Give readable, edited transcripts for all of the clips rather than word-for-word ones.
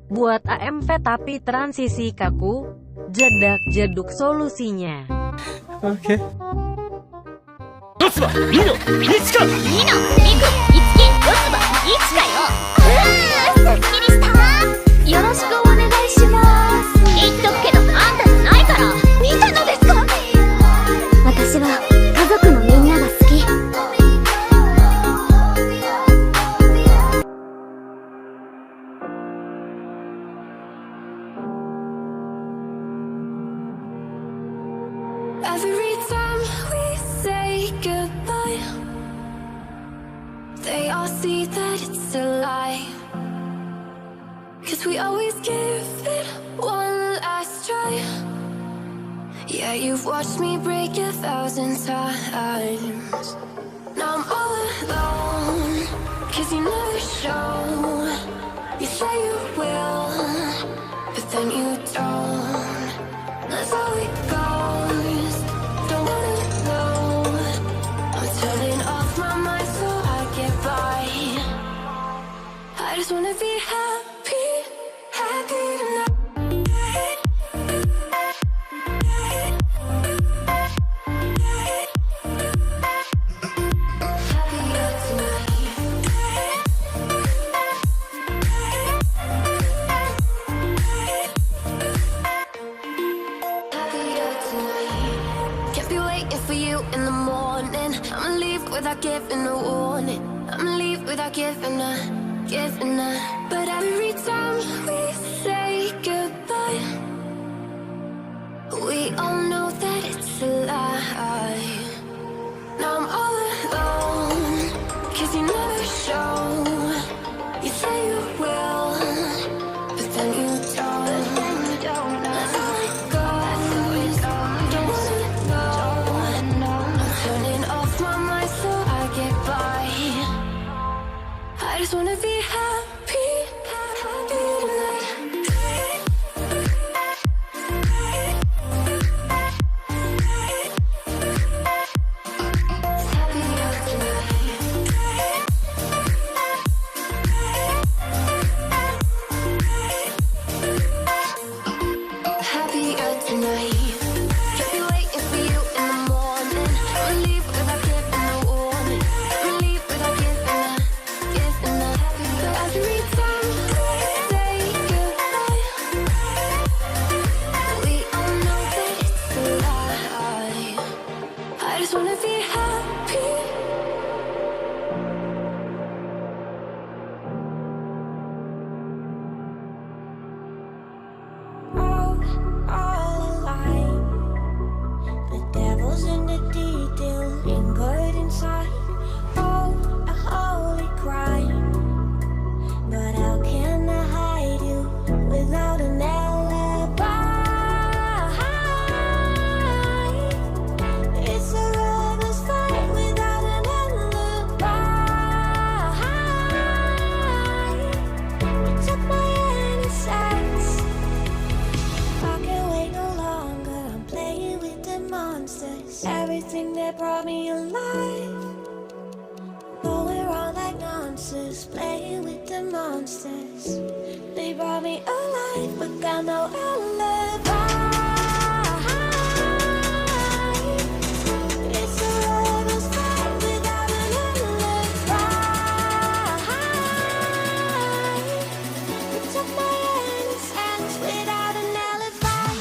Buat AMV tapi transisi kaku, jedak jeduk solusinya. Oke. 四つ葉2の1か2の2個1き4つ葉1かよ。すっきりした。よろしくお願いします。言っとくけどあんたじゃないから。見たのですか。私は家族のみんなが好き。Every time we say goodbye, they all see that it's a lie. 'Cause we always give it one last try. Yeah, you've watched me break 1,000 times. Now I'm all alone, 'cause you never show. You say you will, but then you don't. That's how it goes. Don't wanna know. I'm turning off my mind so I get by. I just wanna be happy, happy tonight. Happier tonight. Can't be waiting for you in the morning. I'ma leave without giving a warning. I'ma leave without giving a. But every time we say goodbye, we all know that it's a lie. Now I'm all alone, 'cause you never show. You say you will, but then you don't. That's how it goes. Don't wanna know. I'm turning off my mind so I get by. I just wanna be happy, happy tonight. Happier tonight. Happier tonight. Can't be waiting for you in the morning. I'ma leave without giving a warning. I'ma leave without giving a. But every time we say goodbye, we all know that it's a lie. I just wanna be happy. All alive. The devil's in the detail, lingered inside. Oh, a holy crime. But how can I hide you without an alibi? It's a lover's fight without an alibi. You took my innocence. I can't wait no longer. I'm playing with the monsters. Everything that brought me alive. Going wrong like nonsense, playing with the monsters. They brought me alive, but got no alibi. It's a lover's fight without an alibi. You took my innocence without an alibi.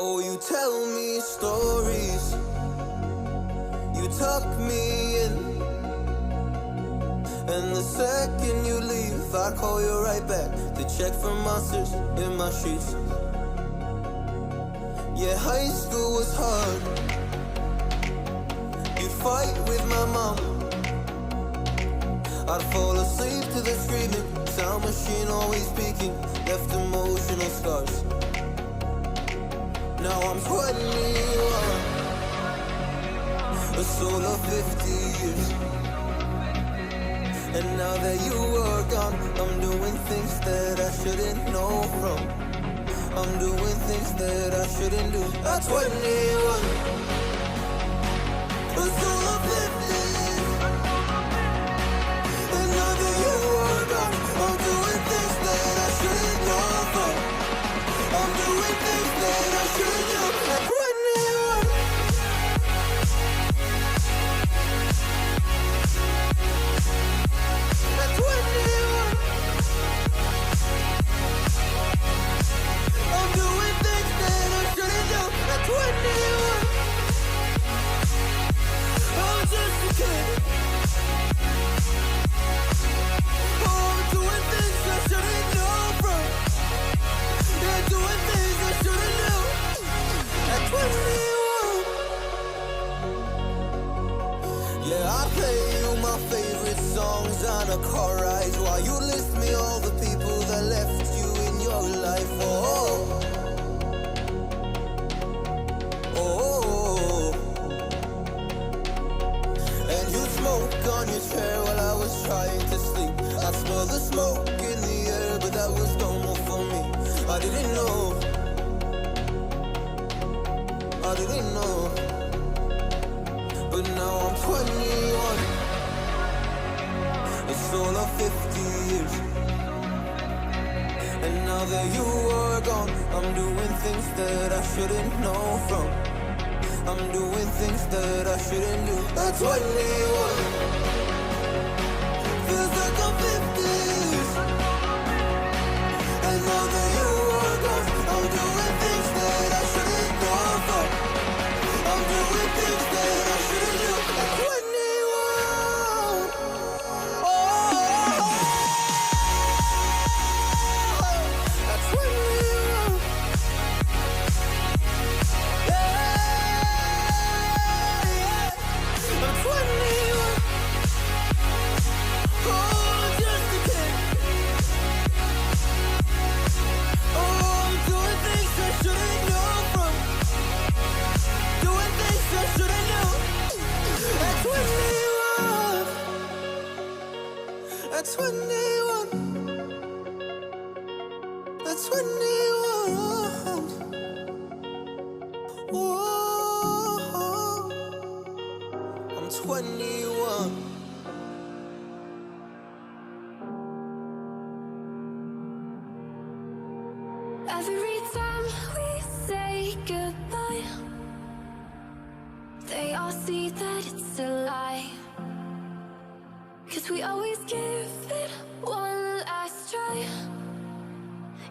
Oh, you tell me stories, you tuck me in, and the second you leave, I call you right back to check for monsters in my sheets. Yeah, high school was hard. You'd fight with my mom, I'd fall asleep to the screaming, sound machine always speaking, left emotional scars. Now I'm 21, a soul of 50 years. And now that you are gone, I'm doing things that I shouldn't know from. I'm doing things that I shouldn't do. At 21, a soul of 50 years. And now that you are gone, I'm doing things that I shouldn't know from. I'm doing things that I shouldn't do. At 21. At 21. I'm doing things that I shouldn't do. At 21. I'm just a kid. Oh, I'm doing things I shouldn't know from. Yeah, doing things I shouldn't do. At 21. Yeah, I play you my favorite songs on a car ride while you list me all the people that left you in your life. Oh, oh, and you smoke on your chair while I was trying to sleep. I smell the smoke in the air, but that was normal for me. I didn't know, I didn't know. But now I'm 21, a soul of 50 years. And now that you are gone, I'm doing things that I shouldn't know from. I'm doing things that I shouldn't do. At 21, feels like I'm 50 years. And now that you are gone, I'm doing things that I shouldn't know from. I'm doing things that I shouldn't do. At 21. Oh, at 21. Yeah, I'm 21. Oh, I'm just a kid. Oh, I'm doing things I shouldn't know from. Doing things I shouldn't know. At 21. At 21. At 21. Whoa. I'm 21. Every time we say goodbye, they all see that it's a lie. 'Cause we always give it one last try.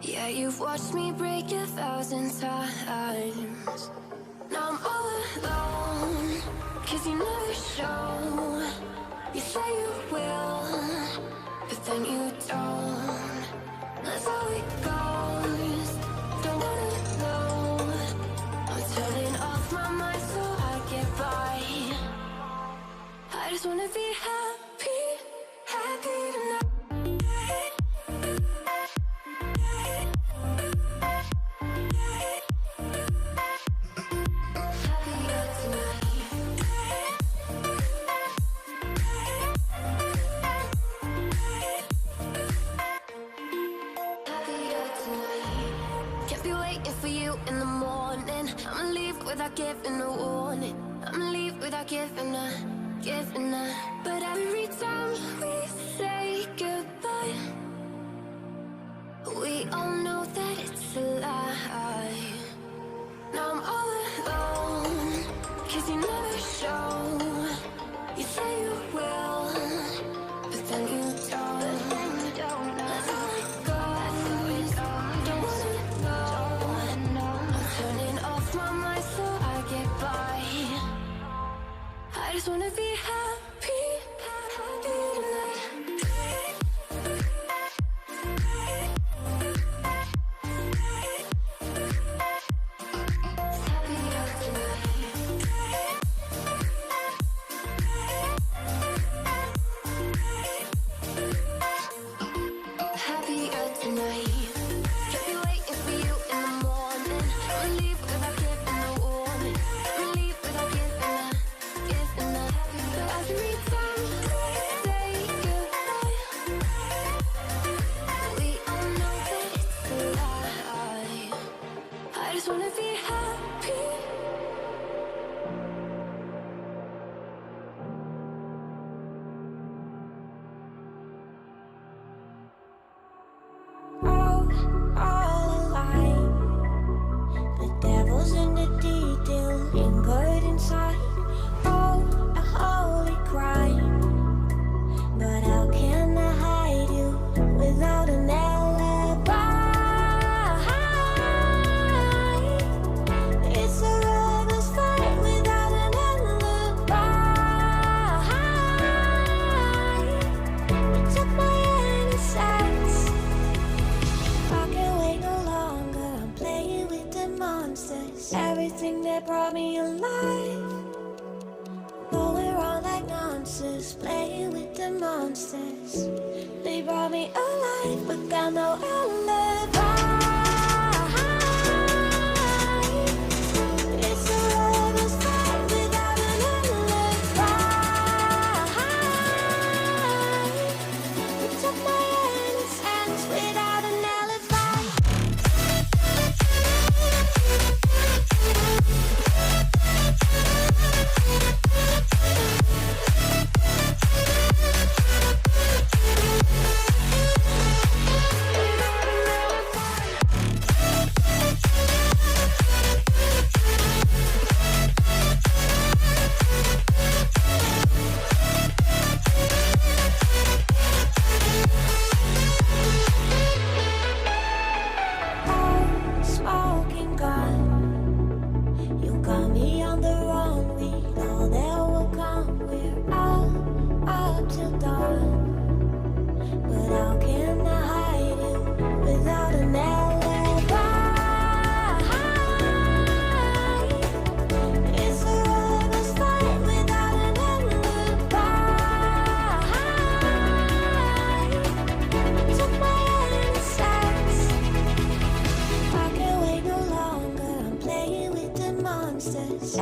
Yeah, you've watched me break 1,000 times. Now I'm all alone, 'cause you never show. You say you will, but then you don't. That's how it goes. Don't wanna know. I'm turning off my mind so I get by. I just wanna be happy, happy tonight. Happier tonight. Happier tonight. Can't be waiting for you in the morning. I'ma leave without giving a warning. I'ma leave without giving a. But every time we say goodbye, we all know that it's a lie. Now I'm all alone, 'cause you never show. You say you will, but then you don't. That's how it goes. Don't wanna know. I'm turning off just wanna be happy. All alive. The devil's in the detail, lingered inside. Oh, a holy crime. But how can I hide you without an alibi? It's a lover's fight without an alibi. You took my innocence. I can't wait no longer. I'm playing with the monsters. Everything that brought me alive. Going wrong like nonsense. Playing with the monsters. They brought me alive, but got no alibi. It's a lover's fight without an alibi. You took my innocence without an alibi. Smoking gun, you got me on the wrong. We know that will come. We're out up till dawn. But how can I hide you without an alibi? It's a lover's fight without an alibi. Took my innocence. I can't wait no longer. I'm playing with the monsters.